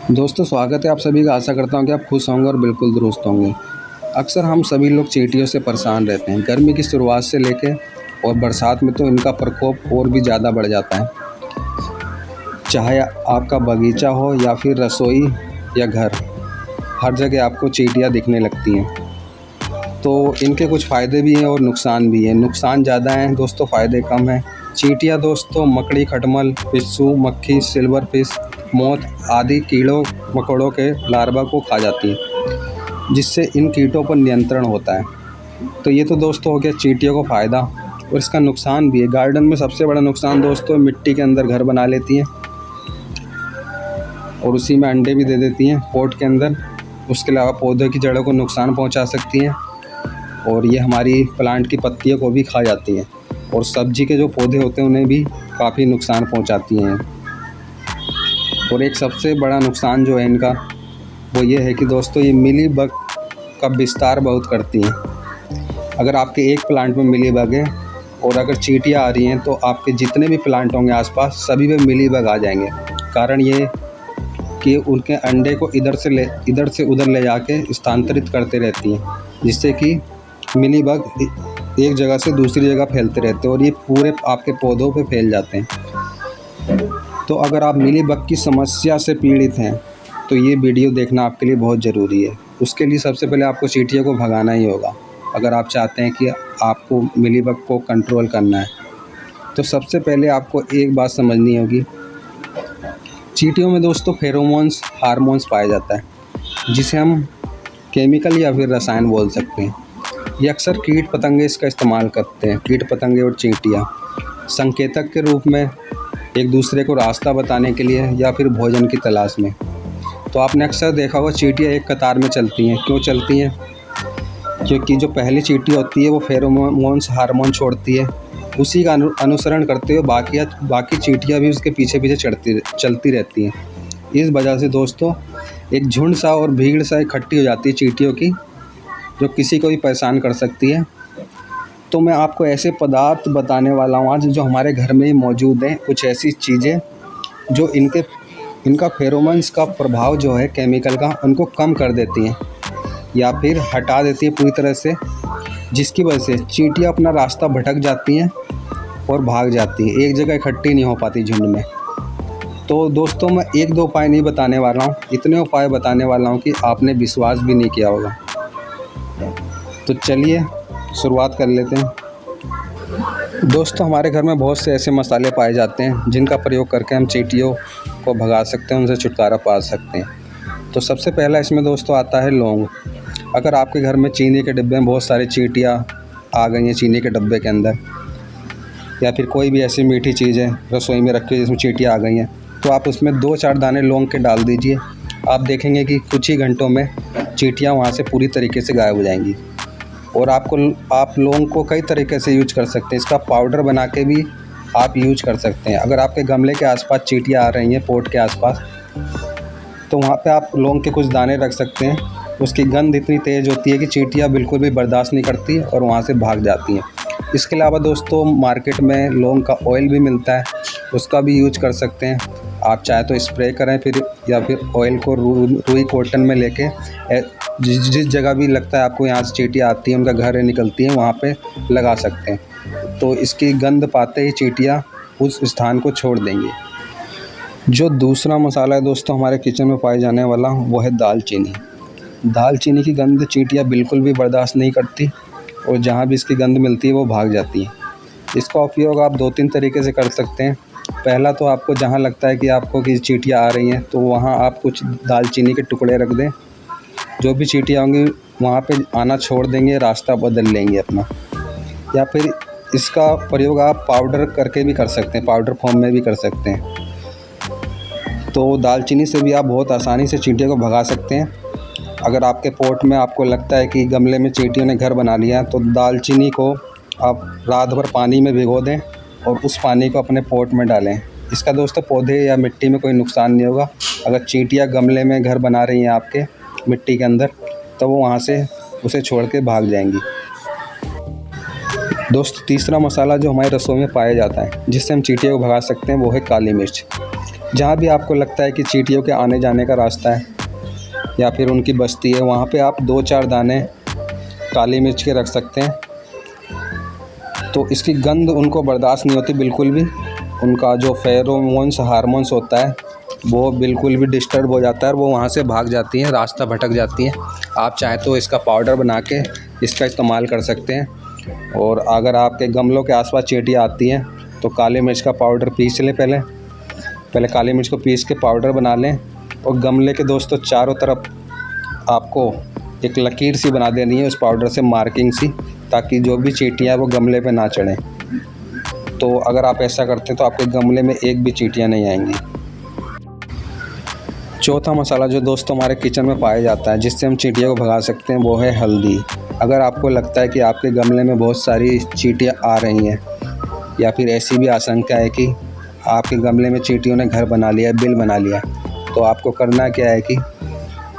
दोस्तों स्वागत है आप सभी का। आशा करता हूँ कि आप खुश होंगे और बिल्कुल दुरुस्त होंगे। अक्सर हम सभी लोग चींटियों से परेशान रहते हैं। गर्मी की शुरुआत से लेकर और बरसात में तो इनका प्रकोप और भी ज़्यादा बढ़ जाता है। चाहे आपका बगीचा हो या फिर रसोई या घर, हर जगह आपको चींटियाँ दिखने लगती हैं। तो इनके कुछ फ़ायदे भी हैं और नुकसान भी हैं। नुकसान ज़्यादा हैं दोस्तों, फ़ायदे कम हैं। चींटियाँ दोस्तों मकड़ी, खटमल, पिस्सू, मक्खी, सिल्वर फिश, मोथ आदि कीड़ों मकोड़ों के लार्वा को खा जाती हैं, जिससे इन कीटों पर नियंत्रण होता है। तो ये तो दोस्तों हो गया चींटियों को फ़ायदा, और इसका नुकसान भी है। गार्डन में सबसे बड़ा नुकसान दोस्तों, मिट्टी के अंदर घर बना लेती हैं और उसी में अंडे भी दे देती हैं पोट के अंदर। उसके अलावा पौधों की जड़ों को नुकसान पहुंचा सकती हैं, और ये हमारी प्लांट की पत्तियों को भी खा जाती हैं, और सब्जी के जो पौधे होते हैं उन्हें भी काफ़ी नुकसान पहुंचाती हैं। और एक सबसे बड़ा नुकसान जो है इनका, वो ये है कि दोस्तों ये मिली बग का विस्तार बहुत करती हैं। अगर आपके एक प्लांट में मिली बग है और अगर चींटियाँ आ रही हैं, तो आपके जितने भी प्लांट होंगे आसपास सभी में मिली बग आ जाएंगे। कारण ये कि उनके अंडे को इधर से उधर ले जाके स्थानांतरित करते रहती हैं, जिससे कि मिली बग एक जगह से दूसरी जगह फैलते रहते हैं और ये पूरे आपके पौधों पे फैल जाते हैं। तो अगर आप मिली बग की समस्या से पीड़ित हैं तो ये वीडियो देखना आपके लिए बहुत ज़रूरी है। उसके लिए सबसे पहले आपको चींटियों को भगाना ही होगा। अगर आप चाहते हैं कि आपको मिली बग को कंट्रोल करना है, तो सबसे पहले आपको एक बात समझनी होगी। चींटियों में दोस्तों फेरोमोन्स हार्मोन्स पाया जाता है, जिसे हम केमिकल या फिर रसायन बोल सकते हैं। ये अक्सर कीट पतंगे इसका इस्तेमाल करते हैं। कीट पतंगे और चींटियाँ संकेतक के रूप में एक दूसरे को रास्ता बताने के लिए या फिर भोजन की तलाश में। तो आपने अक्सर देखा होगा चींटियाँ एक कतार में चलती हैं। क्यों चलती हैं? क्योंकि जो पहली चींटी होती है वो फेरोमोन्स हार्मोन छोड़ती है, उसी का अनुसरण करते हुए बाकी चींटियाँ भी उसके पीछे पीछे चलती रहती हैं। इस वजह से दोस्तों एक झुंड सा और भीड़ सा इकट्ठी हो जाती है चींटियों की, जो किसी को भी परेशान कर सकती है। तो मैं आपको ऐसे पदार्थ बताने वाला हूँ आज, जो हमारे घर में ही मौजूद हैं। कुछ ऐसी चीज़ें जो इनका फेरोमोन्स का प्रभाव जो है केमिकल का, उनको कम कर देती हैं या फिर हटा देती है पूरी तरह से, जिसकी वजह से चींटियाँ अपना रास्ता भटक जाती हैं और भाग जाती हैं, एक जगह इकट्ठी नहीं हो पाती झुंड में। तो दोस्तों मैं एक दो उपाय नहीं बताने वाला हूँ, इतने उपाय बताने वाला हूँ कि आपने विश्वास भी नहीं किया होगा। तो चलिए शुरुआत कर लेते हैं। दोस्तों हमारे घर में बहुत से ऐसे मसाले पाए जाते हैं जिनका प्रयोग करके हम चींटियों को भगा सकते हैं, उनसे छुटकारा पा सकते हैं। तो सबसे पहला इसमें दोस्तों आता है लौंग। अगर आपके घर में चीनी के डिब्बे में बहुत सारी चींटियाँ आ गई हैं चीनी के डब्बे के अंदर, या फिर कोई भी ऐसी मीठी चीज़ है रसोई में रखी है जिसमें चींटियाँ आ गई हैं, तो आप उसमें 2-4 दाने लौंग के डाल दीजिए। आप देखेंगे कि कुछ ही घंटों में चींटियाँ वहाँ से पूरी तरीके से गायब हो जाएंगी। और आप लौंग को कई तरीके से यूज कर सकते हैं। इसका पाउडर बना के भी आप यूज कर सकते हैं। अगर आपके गमले के आसपास चींटियाँ आ रही हैं पोट के आसपास, तो वहाँ पे आप लौंग के कुछ दाने रख सकते हैं। उसकी गंध इतनी तेज़ होती है कि चींटियाँ बिल्कुल भी बर्दाश्त नहीं करती और वहाँ से भाग जाती हैं। इसके अलावा दोस्तों मार्केट में लौंग का ऑयल भी मिलता है, उसका भी यूज कर सकते हैं। आप चाहे तो स्प्रे करें या फिर ऑयल को रुई कॉटन में लेके जिस जगह भी लगता है आपको यहाँ से चींटियाँ आती हैं, उनका घर निकलती हैं, वहाँ पे लगा सकते हैं। तो इसकी गंध पाते ही चींटियाँ उस स्थान को छोड़ देंगी। जो दूसरा मसाला है दोस्तों हमारे किचन में पाए जाने वाला, वो है दालचीनी। दालचीनी की गंध चींटियाँ बिल्कुल भी बर्दाश्त नहीं करती और जहाँ भी इसकी गंध मिलती है वो भाग जाती हैं। इसका उपयोग आप 2-3 तरीके से कर सकते हैं। पहला तो आपको जहाँ लगता है कि आपको कि चींटियाँ आ रही हैं, तो वहाँ आप कुछ दालचीनी के टुकड़े रख दें। जो भी चींटियाँ होंगी वहाँ पे आना छोड़ देंगे, रास्ता बदल लेंगे अपना। या फिर इसका प्रयोग आप पाउडर करके भी कर सकते हैं, पाउडर फॉर्म में भी कर सकते हैं। तो दालचीनी से भी आप बहुत आसानी से चींटियों को भगा सकते हैं। अगर आपके पोट में आपको लगता है कि गमले में चींटियों ने घर बना लिया, तो दालचीनी को आप रात भर पानी में भिगो दें और उस पानी को अपने पोट में डालें। इसका दोस्तों पौधे या मिट्टी में कोई नुकसान नहीं होगा। अगर चींटियाँ गमले में घर बना रही हैं आपके मिट्टी के अंदर, तो वो वहाँ से उसे छोड़ के भाग जाएंगी। दोस्तों तीसरा मसाला जो हमारी रसोई में पाया जाता है जिससे हम चींटियों को भगा सकते हैं वो है काली मिर्च। जहाँ भी आपको लगता है कि चींटियों के आने जाने का रास्ता है या फिर उनकी बस्ती है, वहाँ पे आप 2-4 दाने काली मिर्च के रख सकते हैं। तो इसकी गंध उनको बर्दाश्त नहीं होती बिल्कुल भी, उनका जो फेरोमोन्स हार्मोन्स होता है वो बिल्कुल भी डिस्टर्ब हो जाता है और वो वहाँ से भाग जाती हैं, रास्ता भटक जाती हैं। आप चाहें तो इसका पाउडर बना के इसका इस्तेमाल कर सकते हैं। और अगर आपके गमलों के आसपास चींटियाँ आती हैं तो काली मिर्च का पाउडर पीस लें। पहले काली मिर्च को पीस के पाउडर बना लें और गमले के दोस्तों चारों तरफ आपको एक लकीर सी बना देनी है उस पाउडर से, मार्किंग सी, ताकि जो भी चींटियाँ हैं वो गमले पे ना चढ़ें। तो अगर आप ऐसा करते हैं तो आपके गमले में एक भी चींटियाँ नहीं आएंगी। चौथा मसाला जो दोस्तों हमारे किचन में पाया जाता है जिससे हम चींटियों को भगा सकते हैं वो है हल्दी। अगर आपको लगता है कि आपके गमले में बहुत सारी चींटियाँ आ रही हैं या फिर ऐसी भी आशंका है कि आपके गमले में चींटियों ने घर बना लिया, बिल बना लिया, तो आपको करना क्या है कि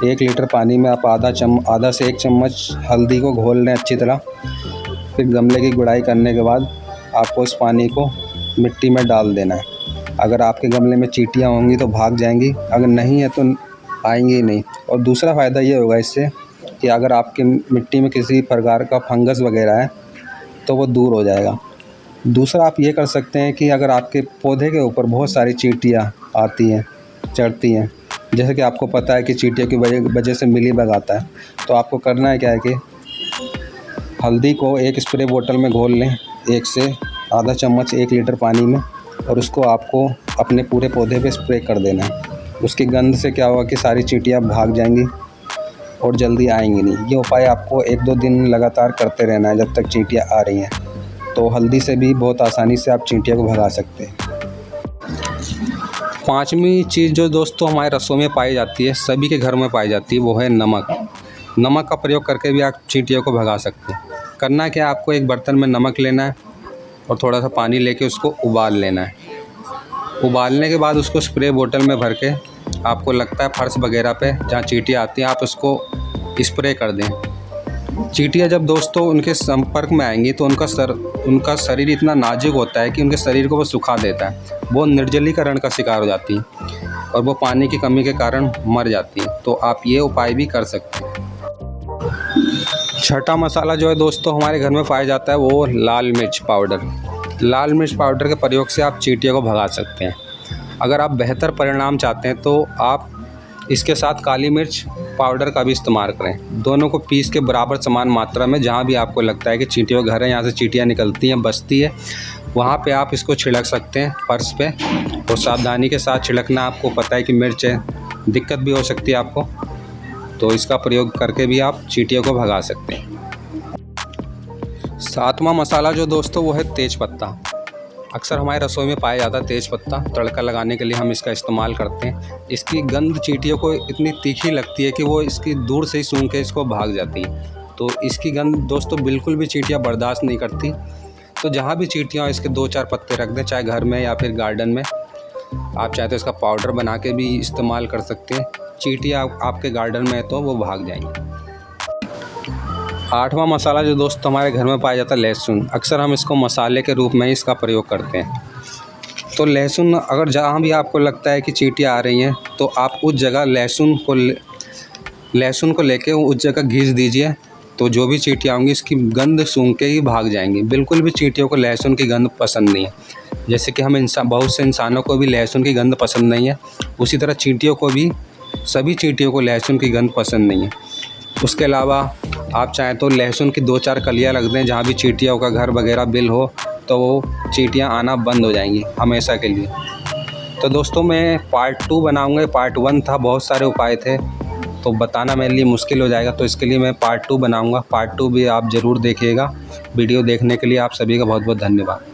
1 लीटर पानी में आप आधा से 1 चम्मच हल्दी को घोल लें अच्छी तरह। फिर गमले की गुड़ाई करने के बाद आपको इस पानी को मिट्टी में डाल देना है। अगर आपके गमले में चींटियाँ होंगी तो भाग जाएंगी, अगर नहीं है तो आएंगी ही नहीं। और दूसरा फ़ायदा ये होगा इससे कि अगर आपकी मिट्टी में किसी प्रकार का फंगस वगैरह है तो वो दूर हो जाएगा। दूसरा आप ये कर सकते हैं कि अगर आपके पौधे के ऊपर बहुत सारी चींटियाँ आती हैं, चढ़ती हैं, जैसे कि आपको पता है कि चींटियों की वजह से मिलीबग आता है, तो आपको करना है क्या है कि हल्दी को एक स्प्रे बोतल में घोल लें, 1 से आधा चम्मच 1 लीटर पानी में, और उसको आपको अपने पूरे पौधे पे स्प्रे कर देना है। उसकी गंध से क्या होगा कि सारी चींटियाँ भाग जाएंगी और जल्दी आएंगी नहीं। ये उपाय आपको 1-2 दिन लगातार करते रहना है जब तक चींटियाँ आ रही हैं। तो हल्दी से भी बहुत आसानी से आप चींटियों को भगा सकते हैं। 5वीं चीज़ जो दोस्तों हमारे रसोई में पाई जाती है, सभी के घर में पाई जाती है, वो है नमक। नमक का प्रयोग करके भी आप चींटियों को भगा सकते हैं। करना क्या है, आपको एक बर्तन में नमक लेना है और थोड़ा सा पानी लेके उसको उबाल लेना है। उबालने के बाद उसको स्प्रे बोतल में भर के आपको लगता है फर्श वगैरह पे जहाँ चींटियाँ आती हैं आप उसको स्प्रे कर दें। चींटियाँ जब दोस्तों उनके संपर्क में आएंगी तो उनका शरीर इतना नाजुक होता है कि उनके शरीर को वो सुखा देता है। वो निर्जलीकरण का शिकार हो जाती हैं और वो पानी की कमी के कारण मर जाती हैं। तो आप ये उपाय भी कर सकते हैं। छठा मसाला जो है दोस्तों हमारे घर में पाया जाता है वो लाल मिर्च पाउडर। लाल मिर्च पाउडर के प्रयोग से आप चींटियों को भगा सकते हैं। अगर आप बेहतर परिणाम चाहते हैं तो आप इसके साथ काली मिर्च पाउडर का भी इस्तेमाल करें। दोनों को पीस के बराबर समान मात्रा में, जहाँ भी आपको लगता है कि चींटियों का घर है, यहाँ से चींटियाँ निकलती हैं, बसती है, वहाँ पे आप इसको छिड़क सकते हैं फर्श पे। और सावधानी के साथ छिड़कना, आपको पता है कि मिर्च है, दिक्कत भी हो सकती है आपको, तो इसका प्रयोग करके भी आप चींटियों को भगा सकते हैं। 7वां मसाला जो दोस्तों वो है तेज़पत्ता। अक्सर हमारे रसोई में पाया जाता है तेज़पत्ता। तड़का लगाने के लिए हम इसका इस्तेमाल करते हैं। इसकी गंध चींटियों को इतनी तीखी लगती है कि वो इसकी दूर से ही सूंघ के इसको भाग जाती है। तो इसकी गंध दोस्तों बिल्कुल भी चींटियाँ बर्दाश्त नहीं करती। तो जहाँ भी चींटियाँ हो इसके 2-4 पत्ते रख दें, चाहे घर में या फिर गार्डन में। आप चाहे तो इसका पाउडर बना के भी इस्तेमाल कर सकते हैं। चींटियाँ आपके गार्डन में है तो वो भाग जाएंगी। 8वां मसाला जो दोस्तों हमारे घर में पाया जाता है लहसुन। अक्सर हम इसको मसाले के रूप में ही इसका प्रयोग करते हैं। तो लहसुन, अगर जहाँ भी आपको लगता है कि चींटियाँ आ रही हैं तो आप उस जगह लहसुन को लेके उस जगह घिस दीजिए। तो जो भी चींटियाँ आएंगी इसकी गंध सूंघ के ही भाग जाएंगी। बिल्कुल भी चींटियों को लहसुन की गंध पसंद नहीं है। जैसे कि बहुत से इंसानों को भी लहसुन की गंध पसंद नहीं है, उसी तरह चींटियों को भी, सभी चींटियों को लहसुन की गंध पसंद नहीं है। उसके अलावा आप चाहें तो लहसुन की 2-4 कलियाँ रख दें, जहाँ भी चींटियों का घर वगैरह बिल हो तो वो चींटियाँ आना बंद हो जाएंगी हमेशा के लिए। तो दोस्तों मैं पार्ट 2 बनाऊँगा। पार्ट 1 था, बहुत सारे उपाय थे तो बताना मेरे लिए मुश्किल हो जाएगा, तो इसके लिए मैं पार्ट 2 बनाऊँगा। पार्ट 2 भी आप ज़रूर देखिएगा। वीडियो देखने के लिए आप सभी का बहुत बहुत धन्यवाद।